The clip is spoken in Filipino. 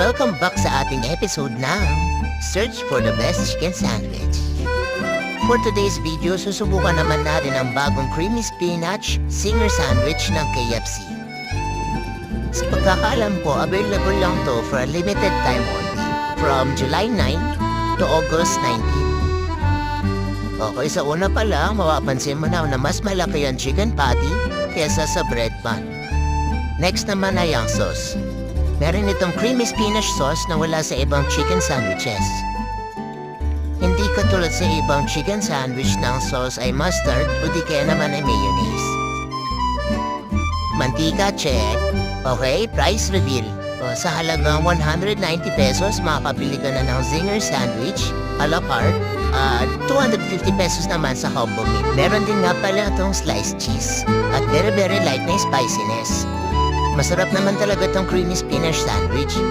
welcome back sa ating episode ng Search for the Best Chicken Sandwich. For today's video, susubukan naman natin ang bagong creamy spinach Zinger sandwich ng KFC. Sa pagkakaalam ko, available lang to for a limited time only, from July 9 to August 19. Okay, sa una pa lang, mapapansin mo na mas malaki ang chicken patty kesa sa bread bun. Next naman ay ang sauce. Meron itong creamy spinach sauce na wala sa ibang chicken sandwiches. Hindi katulad sa ibang chicken sandwich na ang sauce ay mustard o di kaya naman ay mayonnaise. Mantika, check. Okay, price reveal. Sa halagang 190 pesos, makakabili ka na ng Zinger sandwich a la carte. 250 pesos naman sa combo meal. Meron din nga pala itong sliced cheese at very light na spiciness. Masarap naman talaga tong creamy spinach sandwich.